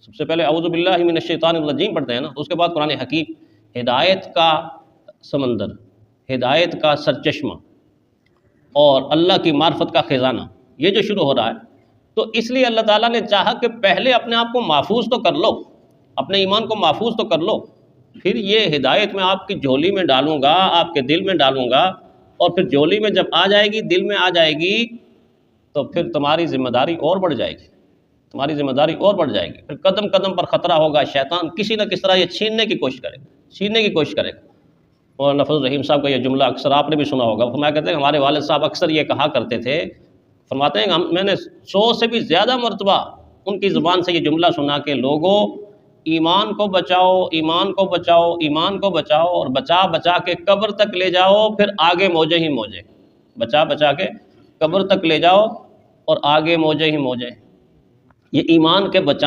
سب سے پہلے اعوذ باللہ من الشیطان الرجیم پڑھتے ہیں نا، اس کے بعد قرآن حکیم، ہدایت کا سمندر، ہدایت کا سرچشمہ اور اللہ کی معرفت کا خزانہ، یہ جو شروع ہو رہا ہے، تو اس لیے اللہ تعالیٰ نے چاہا کہ پہلے اپنے آپ کو محفوظ تو کر لو، اپنے ایمان کو محفوظ تو کر لو، پھر یہ ہدایت میں آپ کی جھولی میں ڈالوں گا، آپ کے دل میں ڈالوں گا، اور پھر جھولی میں جب آ جائے گی، دل میں آ جائے گی، تو پھر تمہاری ذمہ داری اور بڑھ جائے گی، تمہاری ذمہ داری اور بڑھ جائے گی، پھر قدم قدم پر خطرہ ہوگا، شیطان کسی نہ کس طرح یہ چھیننے کی کوشش کرے گا، چھیننے کی کوشش کرے گا۔ اور نفذ الرحیم صاحب کا یہ جملہ اکثر آپ نے بھی سنا ہوگا، فرمایا کرتے ہیں ہمارے والد صاحب اکثر یہ کہا کرتے تھے، فرماتے ہیں کہ میں نے 100 سے بھی زیادہ مرتبہ ان کی زبان سے یہ جملہ سنا کہ لوگوں، ایمان کو بچاؤ، ایمان کو بچاؤ، ایمان کو بچاؤ، اور بچا بچا کے قبر تک لے جاؤ، پھر آگے موجے ہی موجے، بچا بچا کے قبر تک لے جاؤ اور آگے موجے ہی موجے۔ یہ ایمان کے بچانے